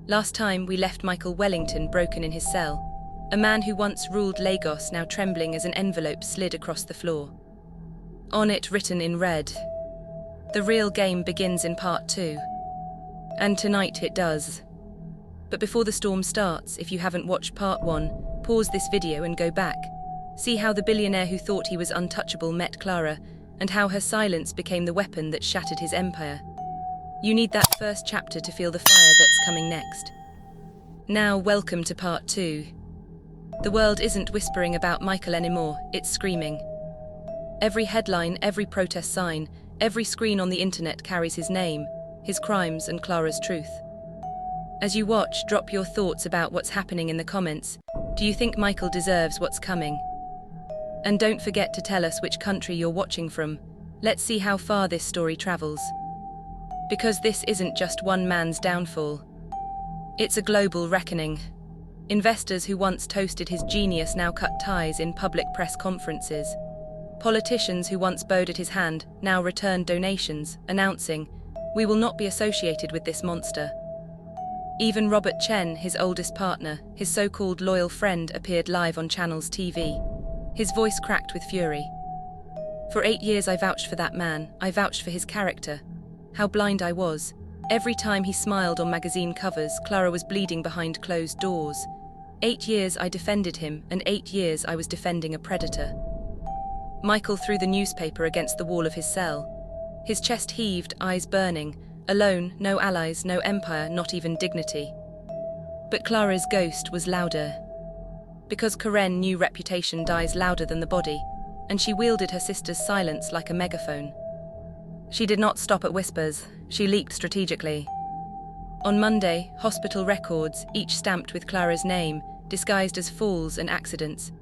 Last time we left Michael Wellington broken in his cell, a man who once ruled Lagos now trembling as an envelope slid across the floor. On it written in red, "The real game begins in part 2. And tonight it does. But before the storm starts, if you haven't watched part 1, pause this video and go back. See how the billionaire who thought he was untouchable met Clara, and how her silence became the weapon that shattered his empire. You need that first chapter to feel the fire that's coming next. Now, welcome to part 2. The world isn't whispering about Michael anymore, it's screaming. Every headline, every protest sign, every screen on the internet carries his name, his crimes and Clara's truth. As you watch, drop your thoughts about what's happening in the comments. Do you think Michael deserves what's coming? And don't forget to tell us which country you're watching from. Let's see how far this story travels. Because this isn't just one man's downfall. It's a global reckoning. Investors who once toasted his genius now cut ties in public press conferences. Politicians who once bowed at his hand now returned donations, announcing, "We will not be associated with this monster." Even Robert Chen, his oldest partner, his so-called loyal friend, appeared live on Channel's TV. His voice cracked with fury. "For 8 years I vouched for that man, I vouched for his character. How blind I was. Every time he smiled on magazine covers, Clara was bleeding behind closed doors. 8 years I defended him, and 8 years I was defending a predator." Michael threw the newspaper against the wall of his cell. His chest heaved, eyes burning. Alone, no allies, no empire, not even dignity. But Clara's ghost was louder. Because Karen knew reputation dies louder than the body, and she wielded her sister's silence like a megaphone. She did not stop at whispers, she leaked strategically. On Monday, hospital records, each stamped with Clara's name, disguised as falls and accidents.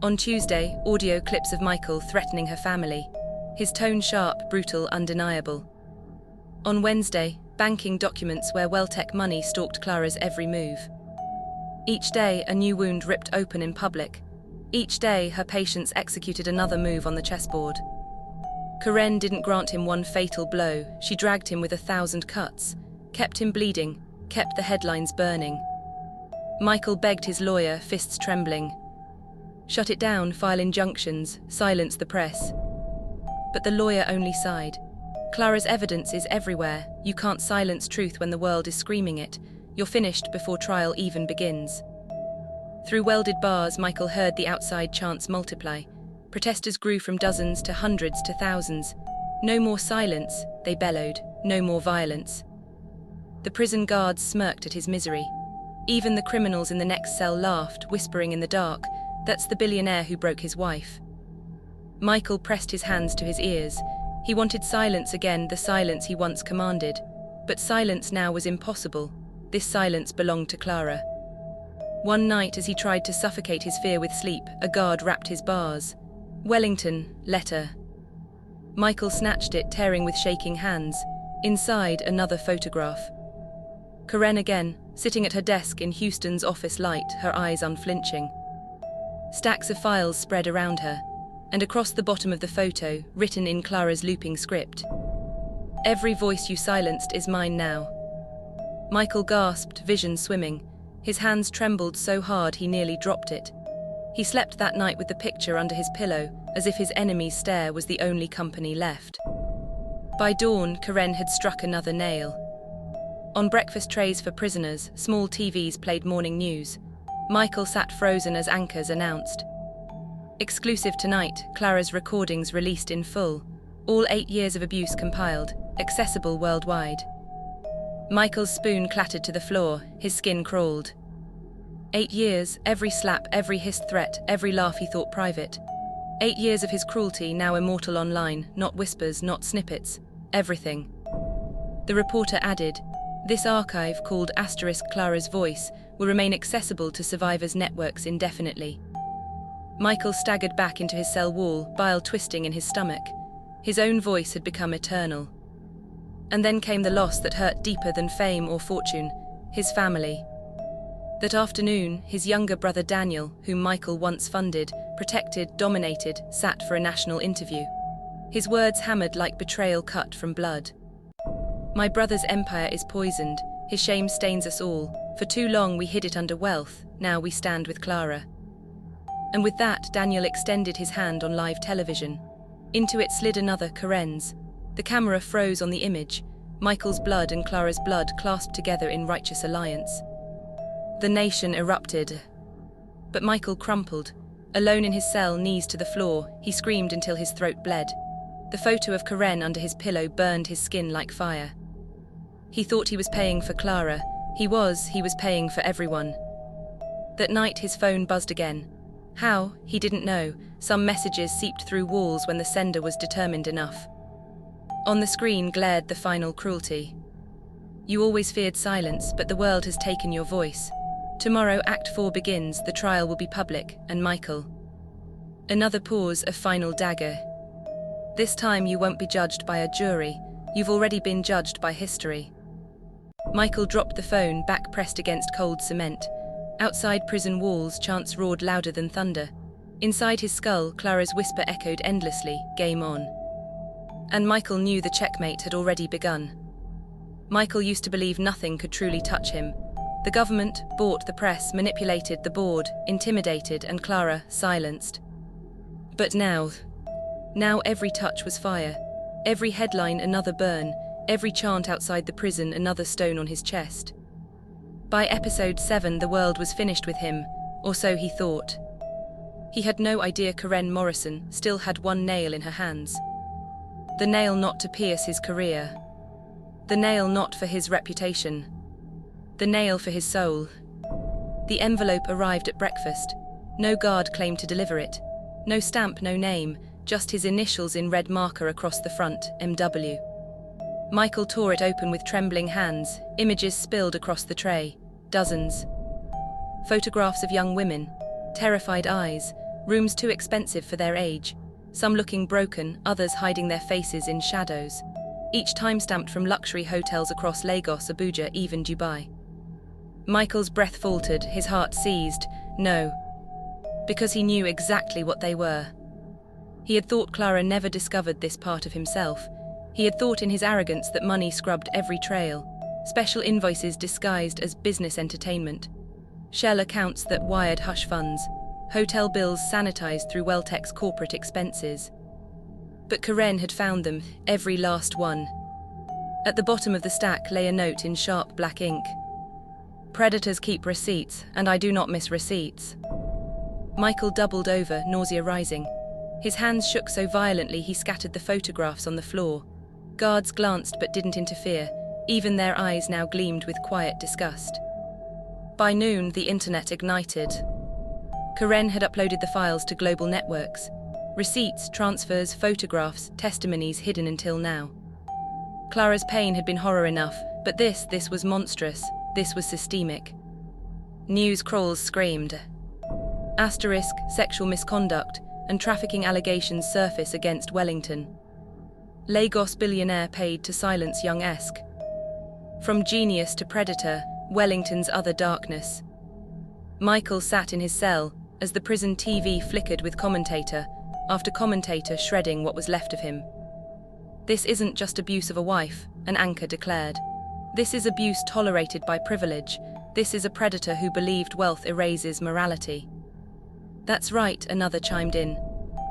On Tuesday, audio clips of Michael threatening her family, his tone sharp, brutal, undeniable. On Wednesday, banking documents where Welltech money stalked Clara's every move. Each day, a new wound ripped open in public. Each day, her patients executed another move on the chessboard. Karen didn't grant him one fatal blow, she dragged him with 1,000 cuts, kept him bleeding, kept the headlines burning. Michael begged his lawyer, fists trembling. Shut it down, file injunctions, silence the press. But the lawyer only sighed. Clara's evidence is everywhere. You can't silence truth when the world is screaming it. You're finished before trial even begins. Through welded bars, Michael heard the outside chants multiply. Protesters grew from dozens to hundreds to thousands. "No more silence," they bellowed. "No more violence." The prison guards smirked at his misery. Even the criminals in the next cell laughed, whispering in the dark, "That's the billionaire who broke his wife." Michael pressed his hands to his ears. He wanted silence again, the silence he once commanded. But silence now was impossible. This silence belonged to Clara. One night, as he tried to suffocate his fear with sleep, a guard rapped his bars. "Wellington, letter." Michael snatched it, tearing with shaking hands. Inside, another photograph. Karen again, sitting at her desk in Houston's office light, her eyes unflinching. Stacks of files spread around her, and across the bottom of the photo, written in Clara's looping script, "Every voice you silenced is mine now." Michael gasped, vision swimming. His hands trembled so hard he nearly dropped it. He slept that night with the picture under his pillow, as if his enemy's stare was the only company left. By dawn, Karen had struck another nail. On breakfast trays for prisoners, small TVs played morning news. Michael sat frozen as anchors announced. Exclusive tonight, Clara's recordings released in full. All 8 years of abuse compiled, accessible worldwide. Michael's spoon clattered to the floor, his skin crawled. 8 years, every slap, every hissed threat, every laugh he thought private. 8 years of his cruelty, now immortal online, not whispers, not snippets, everything. The reporter added, "This archive, called *Clara's Voice, will remain accessible to survivors' networks indefinitely." Michael staggered back into his cell wall, bile twisting in his stomach. His own voice had become eternal. And then came the loss that hurt deeper than fame or fortune, his family. That afternoon, his younger brother Daniel, whom Michael once funded, protected, dominated, sat for a national interview. His words hammered like betrayal cut from blood. "My brother's empire is poisoned. His shame stains us all. For too long we hid it under wealth, now we stand with Clara. And with that, Daniel extended his hand on live television. Into it slid another, Karen's. The camera froze on the image, Michael's blood and Clara's blood clasped together in righteous alliance. The nation erupted. But Michael crumpled. Alone in his cell, knees to the floor, he screamed until his throat bled. The photo of Karen under his pillow burned his skin like fire. He thought he was paying for Clara. He was paying for everyone. That night his phone buzzed again. How? He didn't know. Some messages seeped through walls when the sender was determined enough. On the screen glared the final cruelty. You always feared silence, but the world has taken your voice. Tomorrow Act 4 begins, the trial will be public, and Michael. Another pause, a final dagger. This time you won't be judged by a jury, you've already been judged by history. Michael dropped the phone, back pressed against cold cement. Outside prison walls, chants roared louder than thunder. Inside his skull, Clara's whisper echoed endlessly, game on. And Michael knew the checkmate had already begun. Michael used to believe nothing could truly touch him. The government bought the press, manipulated the board, intimidated, and Clara silenced. But now every touch was fire. Every headline another burn, every chant outside the prison another stone on his chest. By episode 7 the world was finished with him, or so he thought. He had no idea Karen Morrison still had one nail in her hands. The nail not to pierce his career. The nail not for his reputation. The nail for his soul. The envelope arrived at breakfast. No guard claimed to deliver it. No stamp, no name, just his initials in red marker across the front, MW. Michael tore it open with trembling hands, images spilled across the tray, dozens. Photographs of young women, terrified eyes, rooms too expensive for their age, some looking broken, others hiding their faces in shadows. Each time-stamped from luxury hotels across Lagos, Abuja, even Dubai. Michael's breath faltered, his heart seized. No. Because he knew exactly what they were. He had thought Clara never discovered this part of himself. He had thought in his arrogance that money scrubbed every trail. Special invoices disguised as business entertainment. Shell accounts that wired hush funds. Hotel bills sanitized through Weltec's corporate expenses. But Karen had found them, every last one. At the bottom of the stack lay a note in sharp black ink. Predators keep receipts, and I do not miss receipts. Michael doubled over, nausea rising. His hands shook so violently he scattered the photographs on the floor. Guards glanced but didn't interfere. Even their eyes now gleamed with quiet disgust. By noon, the internet ignited. Karen had uploaded the files to global networks. Receipts, transfers, photographs, testimonies hidden until now. Clara's pain had been horror enough, but this was monstrous. This was systemic. News crawls screamed. Asterisk, sexual misconduct, and trafficking allegations surface against Wellington. Lagos billionaire paid to silence young Esk. From genius to predator, Wellington's other darkness. Michael sat in his cell as the prison TV flickered with commentator after commentator shredding what was left of him. This isn't just abuse of a wife, an anchor declared. This is abuse tolerated by privilege. This is a predator who believed wealth erases morality. That's right, another chimed in.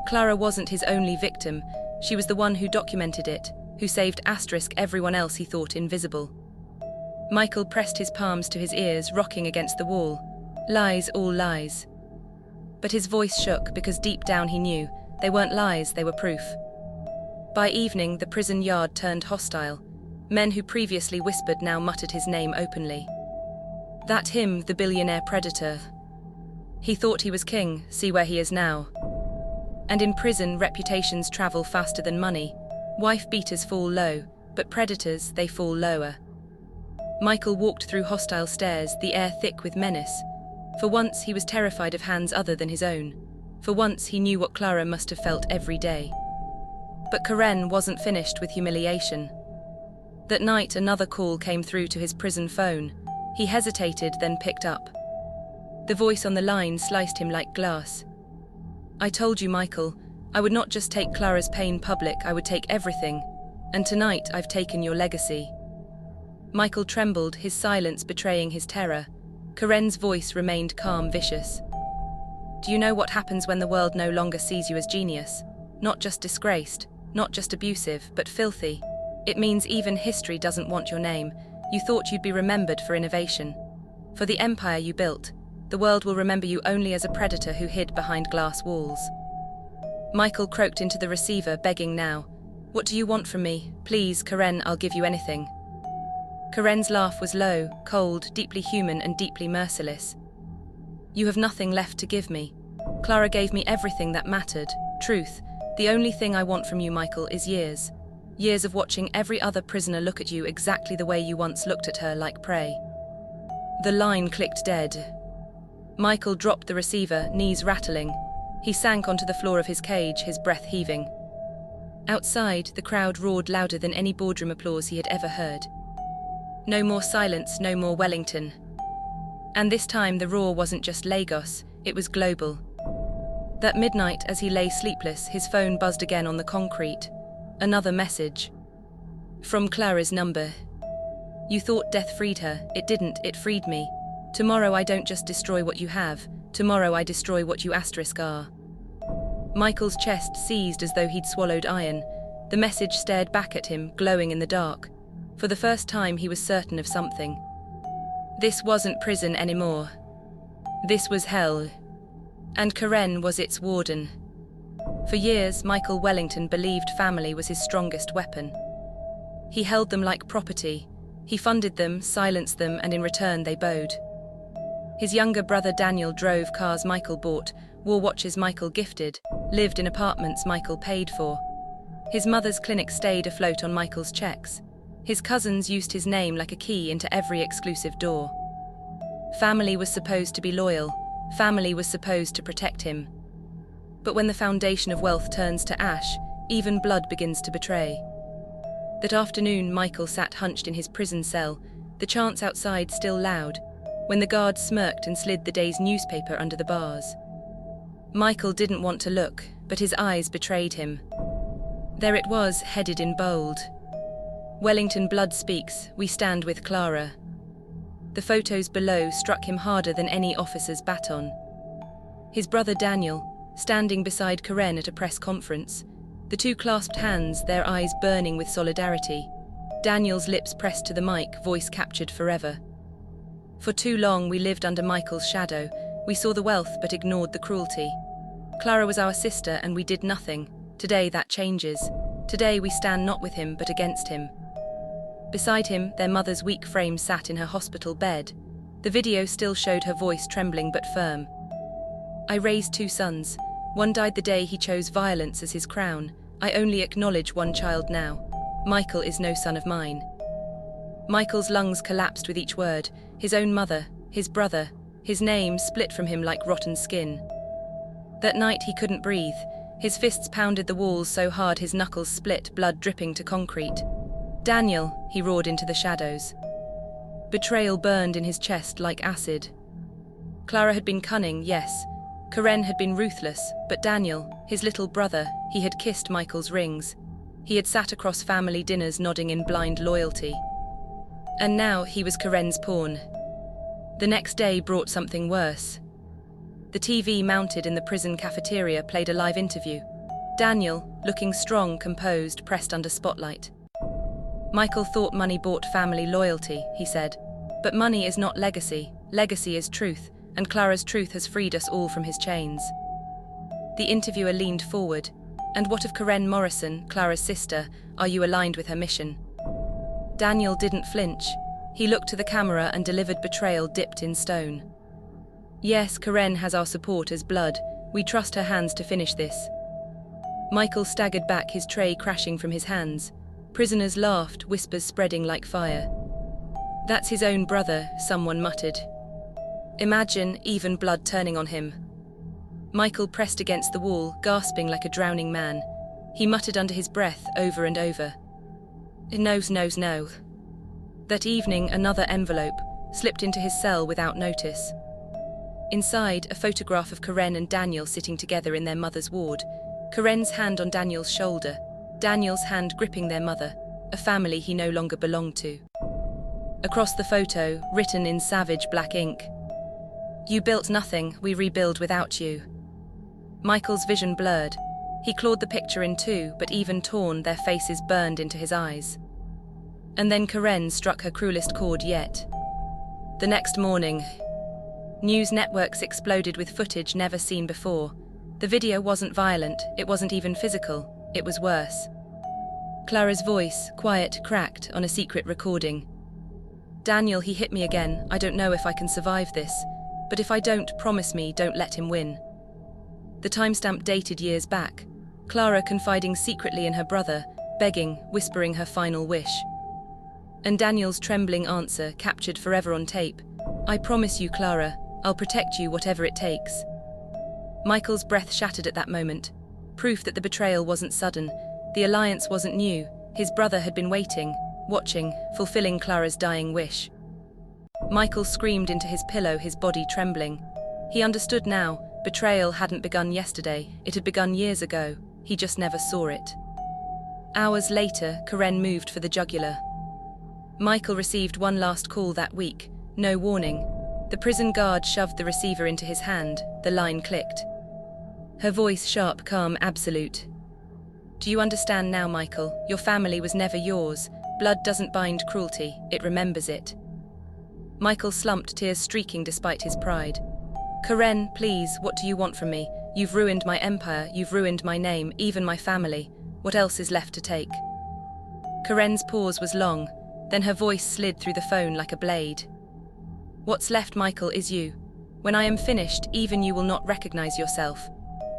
Clara wasn't his only victim. She was the one who documented it, who saved asterisk everyone else he thought invisible. Michael pressed his palms to his ears, rocking against the wall. Lies, all lies. But his voice shook because deep down he knew they weren't lies, they were proof. By evening, the prison yard turned hostile. Men who previously whispered now muttered his name openly. That him, the billionaire predator. He thought he was king, see where he is now. And in prison, reputations travel faster than money. Wife beaters fall low, but predators, they fall lower. Michael walked through hostile stairs, the air thick with menace. For once, he was terrified of hands other than his own. For once, he knew what Clara must have felt every day. But Karen wasn't finished with humiliation. That night, another call came through to his prison phone. He hesitated, then picked up. The voice on the line sliced him like glass. I told you, Michael, I would not just take Clara's pain public, I would take everything. And tonight, I've taken your legacy. Michael trembled, his silence betraying his terror. Karen's voice remained calm, vicious. Do you know what happens when the world no longer sees you as genius? Not just disgraced, not just abusive, but filthy. It means even history doesn't want your name. You thought you'd be remembered for innovation. For the empire you built, the world will remember you only as a predator who hid behind glass walls. Michael croaked into the receiver, begging now. What do you want from me? Please, Karen, I'll give you anything. Karen's laugh was low, cold, deeply human and deeply merciless. You have nothing left to give me. Clara gave me everything that mattered, truth. The only thing I want from you, Michael, is years. Years of watching every other prisoner look at you exactly the way you once looked at her, like prey. The line clicked dead. Michael dropped the receiver, knees rattling. He sank onto the floor of his cage, his breath heaving. Outside, the crowd roared louder than any boardroom applause he had ever heard. No more silence, no more Wellington. And this time the roar wasn't just Lagos, it was global. That midnight, as he lay sleepless, his phone buzzed again on the concrete. Another message. From Clara's number. You thought death freed her. It didn't, it freed me. Tomorrow I don't just destroy what you have. Tomorrow I destroy what you are. Michael's chest seized as though he'd swallowed iron. The message stared back at him, glowing in the dark. For the first time he was certain of something. This wasn't prison anymore. This was hell. And Karen was its warden. For years, Michael Wellington believed family was his strongest weapon. He held them like property. He funded them, silenced them, and in return they bowed. His younger brother Daniel drove cars Michael bought, wore watches Michael gifted, lived in apartments Michael paid for. His mother's clinic stayed afloat on Michael's checks. His cousins used his name like a key into every exclusive door. Family was supposed to be loyal. Family was supposed to protect him. But when the foundation of wealth turns to ash, even blood begins to betray. That afternoon, Michael sat hunched in his prison cell, the chants outside still loud, when the guard smirked and slid the day's newspaper under the bars. Michael didn't want to look, but his eyes betrayed him. There it was, headed in bold. Wellington blood speaks, we stand with Clara. The photos below struck him harder than any officer's baton. His brother Daniel, standing beside Karen at a press conference, the two clasped hands, their eyes burning with solidarity. Daniel's lips pressed to the mic, voice captured forever. For too long we lived under Michael's shadow. We saw the wealth but ignored the cruelty. Clara was our sister and we did nothing. Today that changes. Today we stand not with him but against him. Beside him, their mother's weak frame sat in her hospital bed. The video still showed her voice trembling but firm. I raised two sons. One died the day he chose violence as his crown. I only acknowledge one child now. Michael is no son of mine. Michael's lungs collapsed with each word. His own mother, his brother, his name split from him like rotten skin. That night he couldn't breathe. His fists pounded the walls so hard his knuckles split, blood dripping to concrete. Daniel, he roared into the shadows. Betrayal burned in his chest like acid. Clara had been cunning, yes. Karen had been ruthless, but Daniel, his little brother, he had kissed Michael's rings. He had sat across family dinners nodding in blind loyalty. And now he was Karen's pawn. The next day brought something worse. The TV mounted in the prison cafeteria played a live interview. Daniel, looking strong, composed, pressed under spotlight. Michael thought money bought family loyalty, he said. But money is not legacy. Legacy is truth, and Clara's truth has freed us all from his chains. The interviewer leaned forward. And what of Karen Morrison, Clara's sister? Are you aligned with her mission? Daniel didn't flinch. He looked to the camera and delivered betrayal dipped in stone. Yes, Karen has our support as blood. We trust her hands to finish this. Michael staggered back, his tray crashing from his hands. Prisoners laughed, whispers spreading like fire. That's his own brother, someone muttered. Imagine, even blood turning on him. Michael pressed against the wall, gasping like a drowning man. He muttered under his breath, over and over. No. That evening, another envelope slipped into his cell without notice. Inside, a photograph of Karen and Daniel sitting together in their mother's ward. Karen's hand on Daniel's shoulder, Daniel's hand gripping their mother, a family he no longer belonged to. Across the photo, written in savage black ink, "You built nothing, we rebuild without you." Michael's vision blurred. He clawed the picture in two, but even torn, their faces burned into his eyes. And then Karen struck her cruelest chord yet. The next morning, news networks exploded with footage never seen before. The video wasn't violent, it wasn't even physical, it was worse. Clara's voice, quiet, cracked on a secret recording. "Daniel, he hit me again. I don't know if I can survive this. But if I don't, promise me, don't let him win." The timestamp dated years back. Clara confiding secretly in her brother, begging, whispering her final wish. And Daniel's trembling answer, captured forever on tape. "I promise you, Clara, I'll protect you whatever it takes." Michael's breath shattered at that moment. Proof that the betrayal wasn't sudden. The alliance wasn't new. His brother had been waiting, watching, fulfilling Clara's dying wish. Michael screamed into his pillow, his body trembling. He understood now. Betrayal hadn't begun yesterday, it had begun years ago. He just never saw it. Hours later, Karen moved for the jugular. Michael received one last call that week, no warning. The prison guard shoved the receiver into his hand, the line clicked. Her voice sharp, calm, absolute. "Do you understand now, Michael? Your family was never yours. Blood doesn't bind cruelty, it remembers it." Michael slumped, tears streaking despite his pride. "Karen, please, what do you want from me? You've ruined my empire, you've ruined my name, even my family. What else is left to take?" Karen's pause was long, then her voice slid through the phone like a blade. "What's left, Michael, is you. When I am finished, even you will not recognize yourself.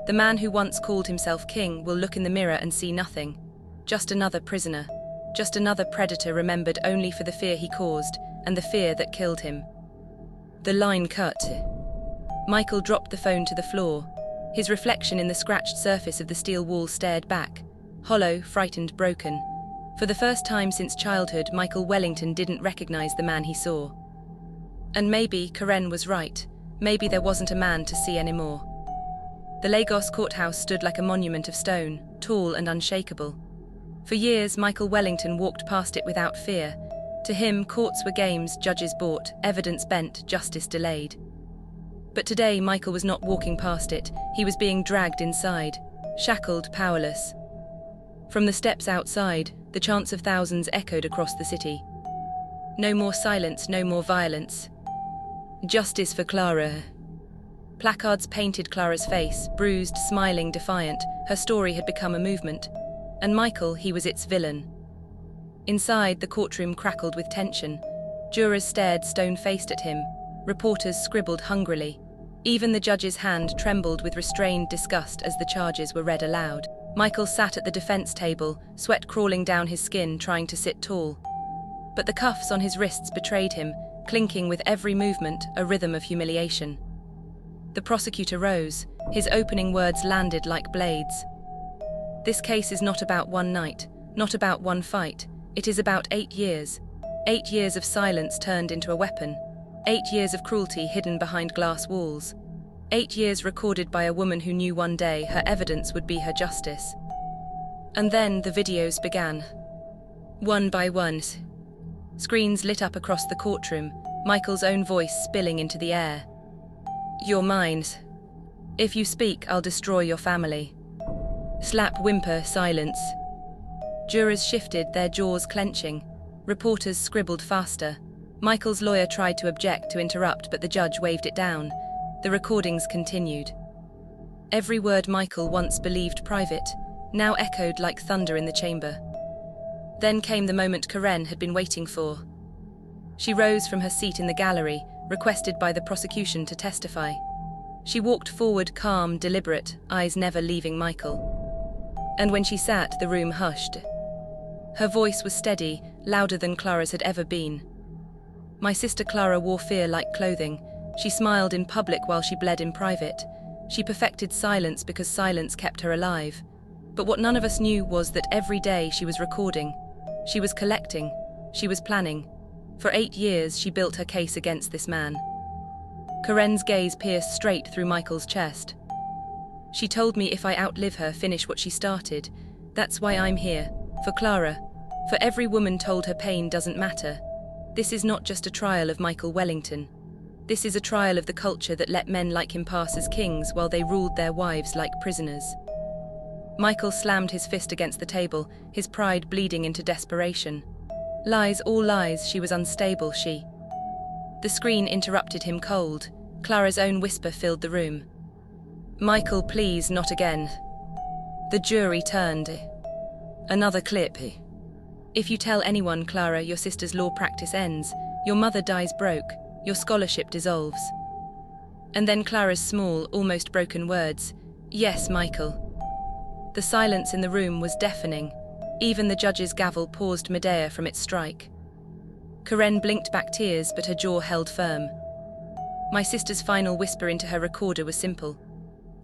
The man who once called himself king will look in the mirror and see nothing. Just another prisoner. Just another predator remembered only for the fear he caused, and the fear that killed him." The line cut. Michael dropped the phone to the floor. His reflection in the scratched surface of the steel wall stared back, hollow, frightened, broken. For the first time since childhood, Michael Wellington didn't recognize the man he saw. And maybe Karen was right. Maybe there wasn't a man to see anymore. The Lagos courthouse stood like a monument of stone, tall and unshakable. For years, Michael Wellington walked past it without fear. To him, courts were games judges bought, evidence bent, justice delayed. But today, Michael was not walking past it. He was being dragged inside, shackled, powerless. From the steps outside, the chants of thousands echoed across the city. No more silence, no more violence. Justice for Clara. Placards painted Clara's face, bruised, smiling, defiant. Her story had become a movement. And Michael, he was its villain. Inside, the courtroom crackled with tension. Jurors stared stone-faced at him. Reporters scribbled hungrily. Even the judge's hand trembled with restrained disgust as the charges were read aloud. Michael sat at the defense table, sweat crawling down his skin, trying to sit tall. But the cuffs on his wrists betrayed him, clinking with every movement, a rhythm of humiliation. The prosecutor rose. His opening words landed like blades. "This case is not about one night, not about one fight. It is about 8 years. 8 years of silence turned into a weapon. 8 years of cruelty hidden behind glass walls. 8 years recorded by a woman who knew one day her evidence would be her justice." And then the videos began. One by one, screens lit up across the courtroom, Michael's own voice spilling into the air. "You're mine. If you speak, I'll destroy your family." Slap, whimper, silence. Jurors shifted, their jaws clenching. Reporters scribbled faster. Michael's lawyer tried to object, to interrupt, but the judge waved it down. The recordings continued. Every word Michael once believed private, now echoed like thunder in the chamber. Then came the moment Karen had been waiting for. She rose from her seat in the gallery, requested by the prosecution to testify. She walked forward, calm, deliberate, eyes never leaving Michael. And when she sat, the room hushed. Her voice was steady, louder than Clara's had ever been. "My sister Clara wore fear like clothing. She smiled in public while she bled in private. She perfected silence because silence kept her alive. But what none of us knew was that every day she was recording. She was collecting. She was planning. For 8 years, she built her case against this man." Karen's gaze pierced straight through Michael's chest. "She told me if I outlive her, finish what she started. That's why I'm here. For Clara. For every woman told her pain doesn't matter. This is not just a trial of Michael Wellington. This is a trial of the culture that let men like him pass as kings while they ruled their wives like prisoners. Michael slammed his fist against the table, his pride bleeding into desperation. Lies, all lies, she was unstable, she. The screen interrupted him cold. Clara's own whisper filled the room. Michael, please, not again. The jury turned. Another clip. If you tell anyone, Clara, your sister's law practice ends, your mother dies broke, your scholarship dissolves. And then Clara's small, almost broken words, yes, Michael. The silence in the room was deafening. Even the judge's gavel paused Medea from its strike. Karen blinked back tears, but her jaw held firm. My sister's final whisper into her recorder was simple.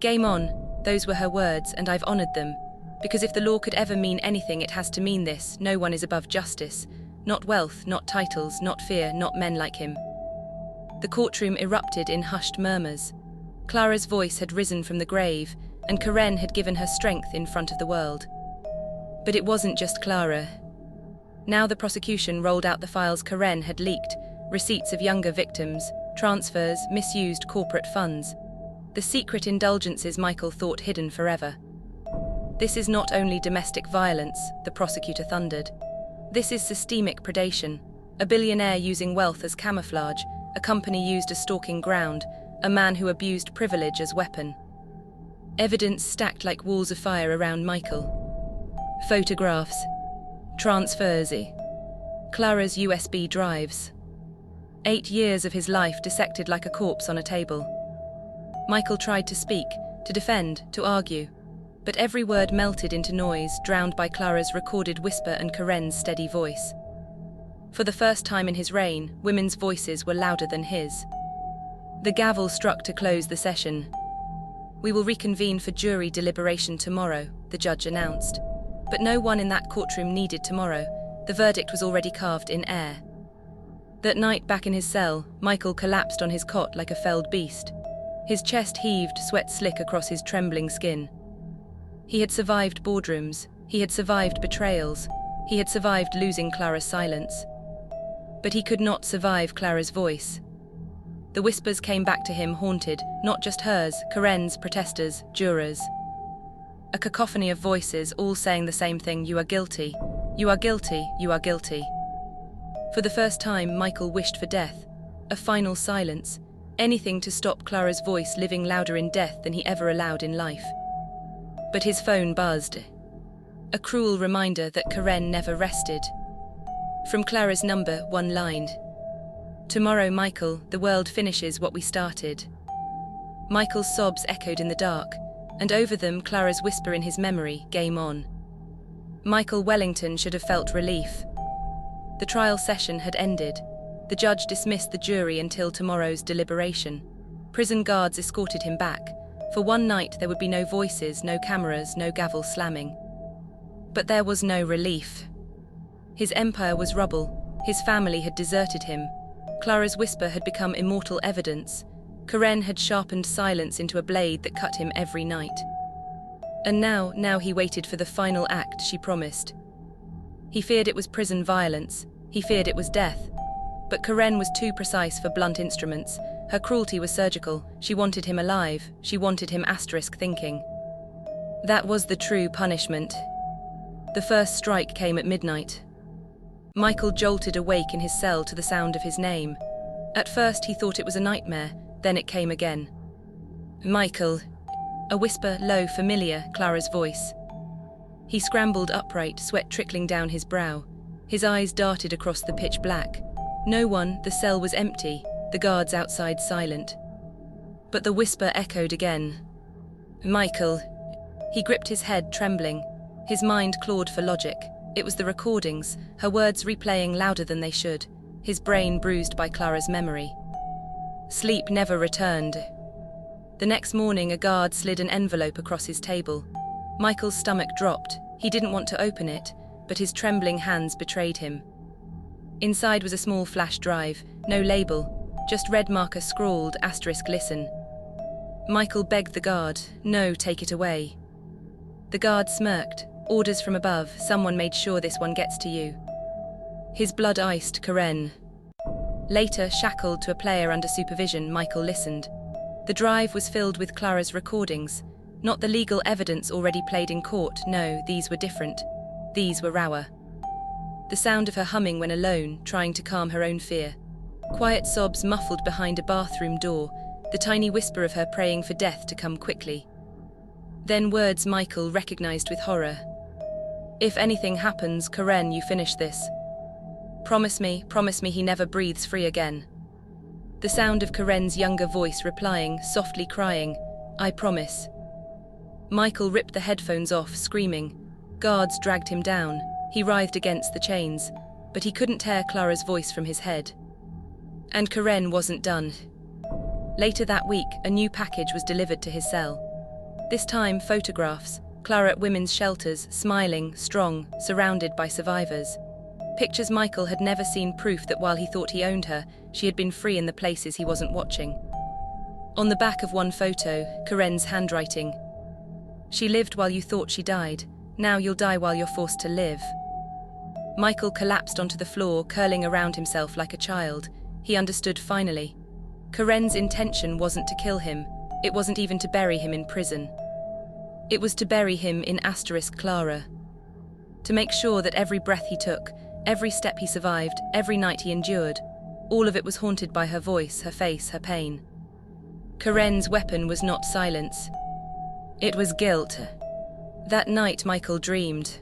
Game on, those were her words, and I've honored them. Because if the law could ever mean anything, it has to mean this: no one is above justice. Not wealth, not titles, not fear, not men like him. The courtroom erupted in hushed murmurs. Clara's voice had risen from the grave, and Karen had given her strength in front of the world. But it wasn't just Clara. Now the prosecution rolled out the files Karen had leaked, receipts of younger victims, transfers, misused corporate funds. The secret indulgences Michael thought hidden forever. This is not only domestic violence, the prosecutor thundered. This is systemic predation. A billionaire using wealth as camouflage, a company used as stalking ground, a man who abused privilege as weapon. Evidence stacked like walls of fire around Michael. Photographs, transfers, Clara's USB drives. 8 years of his life dissected like a corpse on a table. Michael tried to speak, to defend, to argue, but every word melted into noise, drowned by Clara's recorded whisper and Karen's steady voice. For the first time in his reign, women's voices were louder than his. The gavel struck to close the session. We will reconvene for jury deliberation tomorrow, the judge announced. But no one in that courtroom needed tomorrow. The verdict was already carved in air. That night, back in his cell, Michael collapsed on his cot like a felled beast. His chest heaved, sweat slick across his trembling skin. He had survived boardrooms. He had survived betrayals. He had survived losing Clara's silence. But he could not survive Clara's voice. The whispers came back to him haunted, not just hers, Karen's, protesters, jurors. A cacophony of voices, all saying the same thing: you are guilty, you are guilty, you are guilty. For the first time, Michael wished for death, a final silence, anything to stop Clara's voice living louder in death than he ever allowed in life. But his phone buzzed. A cruel reminder that Karen never rested. From Clara's number, one line. Tomorrow, Michael, the world finishes what we started. Michael's sobs echoed in the dark, and over them Clara's whisper in his memory, game on. Michael Wellington should have felt relief. The trial session had ended. The judge dismissed the jury until tomorrow's deliberation. Prison guards escorted him back. For one night there would be no voices, no cameras, no gavel slamming. But there was no relief. His empire was rubble. His family had deserted him. Clara's whisper had become immortal evidence. Karen had sharpened silence into a blade that cut him every night. And now he waited for the final act she promised. He feared it was prison violence. He feared it was death. But Karen was too precise for blunt instruments. Her cruelty was surgical. She wanted him alive. She wanted him thinking. That was the true punishment. The first strike came at midnight. Michael jolted awake in his cell to the sound of his name. At first he thought it was a nightmare, then it came again. Michael. A whisper, low, familiar, Clara's voice. He scrambled upright, sweat trickling down his brow. His eyes darted across the pitch black. No one, the cell was empty, the guards outside silent. But the whisper echoed again. Michael. He gripped his head, trembling. His mind clawed for logic. It was the recordings, her words replaying louder than they should, his brain bruised by Clara's memory. Sleep never returned. The next morning, a guard slid an envelope across his table. Michael's stomach dropped. He didn't want to open it, but his trembling hands betrayed him. Inside was a small flash drive, no label, just red marker scrawled, *listen. Michael begged the guard, no, take it away. The guard smirked. Orders from above, someone made sure this one gets to you. His blood iced, Karen. Later, shackled to a player under supervision, Michael listened. The drive was filled with Clara's recordings. Not the legal evidence already played in court, no, these were different. These were rawer. The sound of her humming when alone, trying to calm her own fear. Quiet sobs muffled behind a bathroom door, the tiny whisper of her praying for death to come quickly. Then words Michael recognized with horror. "If anything happens, Karen, you finish this. Promise me he never breathes free again." The sound of Karen's younger voice replying, softly crying, "I promise." Michael ripped the headphones off, screaming. Guards dragged him down. He writhed against the chains, but he couldn't tear Clara's voice from his head. And Karen wasn't done. Later that week, a new package was delivered to his cell. This time, photographs. Clara at women's shelters, smiling, strong, surrounded by survivors. Pictures Michael had never seen, proof that while he thought he owned her, she had been free in the places he wasn't watching. On the back of one photo, Karen's handwriting. "She lived while you thought she died. Now you'll die while you're forced to live." Michael collapsed onto the floor, curling around himself like a child. He understood finally. Karen's intention wasn't to kill him. It wasn't even to bury him in prison. It was to bury him in Clara. To make sure that every breath he took, every step he survived, every night he endured, all of it was haunted by her voice, her face, her pain. Karen's weapon was not silence. It was guilt. That night Michael dreamed.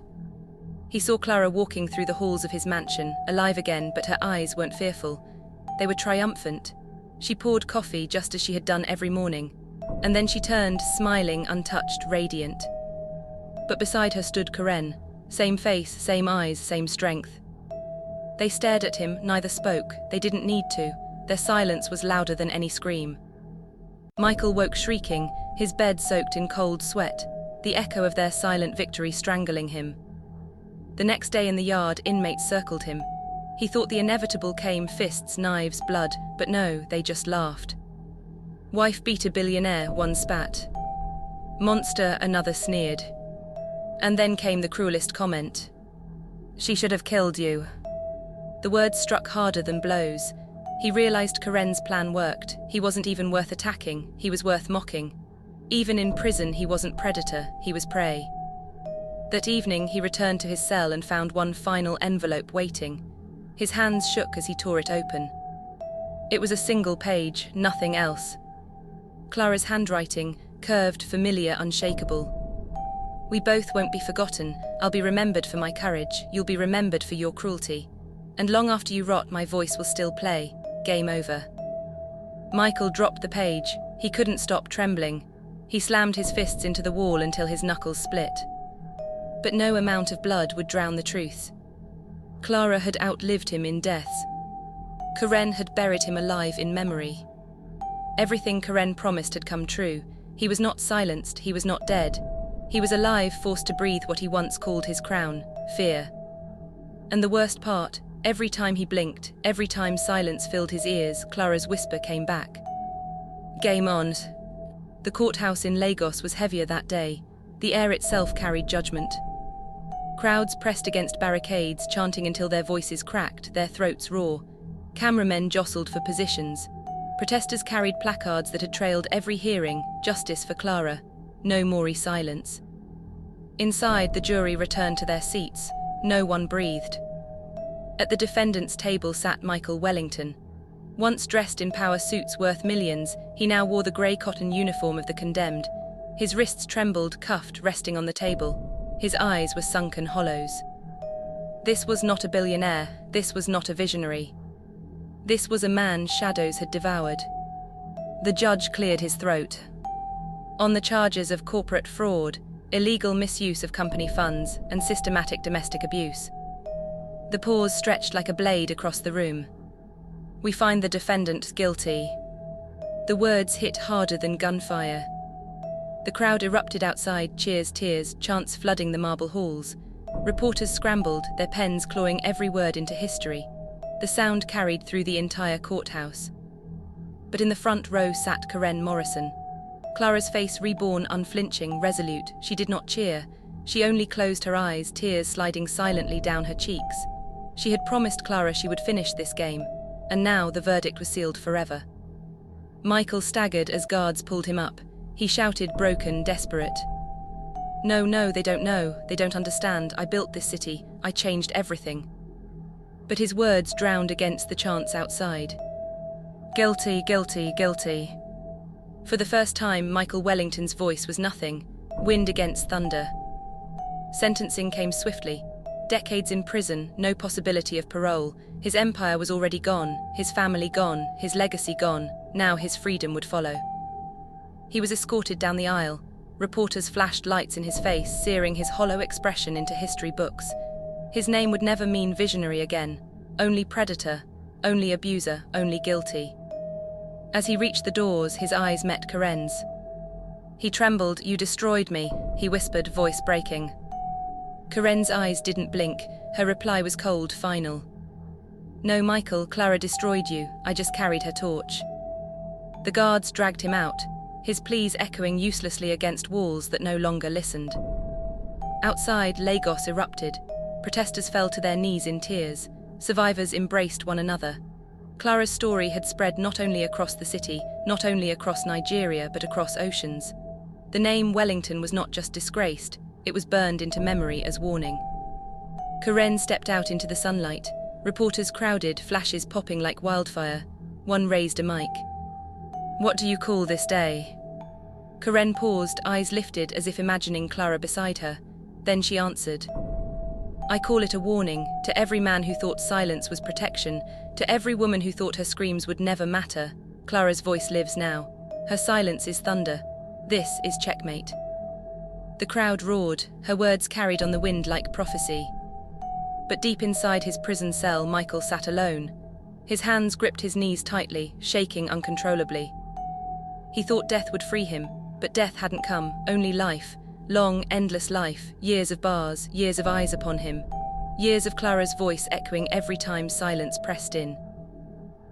He saw Clara walking through the halls of his mansion, alive again, but her eyes weren't fearful. They were triumphant. She poured coffee just as she had done every morning, and then she turned, smiling, untouched, radiant. But beside her stood Karen, same face, same eyes, same strength. They stared at him, neither spoke, they didn't need to. Their silence was louder than any scream. Michael woke shrieking, his bed soaked in cold sweat, the echo of their silent victory strangling him. The next day in the yard, inmates circled him. He thought the inevitable came, fists, knives, blood, but no, they just laughed. "Wife beat a billionaire," one spat. "Monster," another sneered. And then came the cruelest comment. "She should have killed you." The words struck harder than blows. He realized Karen's plan worked. He wasn't even worth attacking, he was worth mocking. Even in prison, he wasn't predator, he was prey. That evening, he returned to his cell and found one final envelope waiting. His hands shook as he tore it open. It was a single page, nothing else. Clara's handwriting, curved, familiar, unshakable. "We both won't be forgotten. I'll be remembered for my courage. You'll be remembered for your cruelty. And long after you rot, my voice will still play. Game over." Michael dropped the page. He couldn't stop trembling. He slammed his fists into the wall until his knuckles split. But no amount of blood would drown the truth. Clara had outlived him in death. Karen had buried him alive in memory. Everything Karen promised had come true. He was not silenced, he was not dead. He was alive, forced to breathe what he once called his crown, fear. And the worst part, every time he blinked, every time silence filled his ears, Clara's whisper came back. Game on. The courthouse in Lagos was heavier that day. The air itself carried judgment. Crowds pressed against barricades, chanting until their voices cracked, their throats raw. Cameramen jostled for positions. Protesters carried placards that had trailed every hearing, "Justice for Clara. No more silence." Inside, the jury returned to their seats. No one breathed. At the defendant's table sat Michael Wellington. Once dressed in power suits worth millions, he now wore the grey cotton uniform of the condemned. His wrists trembled, cuffed, resting on the table. His eyes were sunken hollows. This was not a billionaire. This was not a visionary. This was a man shadows had devoured. The judge cleared his throat. On the charges of corporate fraud, illegal misuse of company funds, and systematic domestic abuse. The pause stretched like a blade across the room. "We find the defendant guilty." The words hit harder than gunfire. The crowd erupted outside, cheers, tears, chants flooding the marble halls. Reporters scrambled, their pens clawing every word into history. The sound carried through the entire courthouse. But in the front row sat Karen Morrison. Clara's face reborn, unflinching, resolute. She did not cheer. She only closed her eyes, tears sliding silently down her cheeks. She had promised Clara she would finish this game. and now the verdict was sealed forever. Michael staggered as guards pulled him up. He shouted, broken, desperate. No, no, they don't know. They don't understand. I built this city. I changed everything. But his words drowned against the chants outside. Guilty, guilty, guilty. For the first time, Michael Wellington's voice was nothing. Wind against thunder. Sentencing came swiftly. Decades in prison, no possibility of parole. His empire was already gone, his family gone, his legacy gone. Now his freedom would follow. He was escorted down the aisle. Reporters flashed lights in his face, searing his hollow expression into history books. His name would never mean visionary again. Only predator, only abuser, only guilty. As he reached the doors, his eyes met Karen's. He trembled. You destroyed me, he whispered, voice breaking. Karen's eyes didn't blink. Her reply was cold, final. No, Michael, Clara destroyed you. I just carried her torch. The guards dragged him out, his pleas echoing uselessly against walls that no longer listened. Outside, Lagos erupted. Protesters fell to their knees in tears. Survivors embraced one another. Clara's story had spread not only across the city, not only across Nigeria, but across oceans. The name Wellington was not just disgraced, it was burned into memory as warning. Karen stepped out into the sunlight. Reporters crowded, flashes popping like wildfire. One raised a mic. What do you call this day? Karen paused, eyes lifted as if imagining Clara beside her. Then she answered. I call it a warning, to every man who thought silence was protection, to every woman who thought her screams would never matter. Clara's voice lives now. Her silence is thunder. This is checkmate. The crowd roared, her words carried on the wind like prophecy. But deep inside his prison cell, Michael sat alone. His hands gripped his knees tightly, shaking uncontrollably. He thought death would free him, but death hadn't come, only life. Long, endless life, years of bars, years of eyes upon him. Years of Clara's voice echoing every time silence pressed in.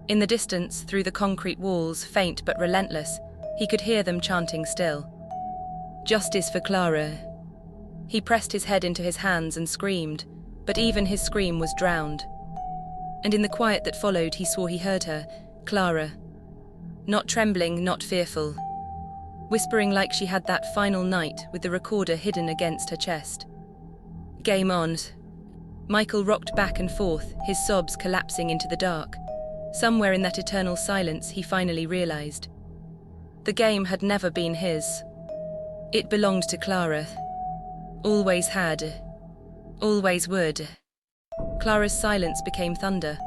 In the distance, through the concrete walls, faint but relentless, he could hear them chanting still. Justice for Clara. He pressed his head into his hands and screamed, but even his scream was drowned. And in the quiet that followed, he swore he heard her, Clara. Not trembling, not fearful. Whispering like she had that final night with the recorder hidden against her chest. Game on. Michael rocked back and forth, his sobs collapsing into the dark. Somewhere in that eternal silence, he finally realized. The game had never been his. It belonged to Clara. Always had. Always would. Clara's silence became thunder.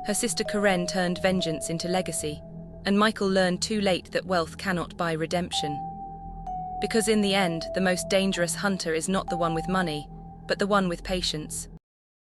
Her sister Karen turned vengeance into legacy, and Michael learned too late that wealth cannot buy redemption. Because in the end, the most dangerous hunter is not the one with money, but the one with patience.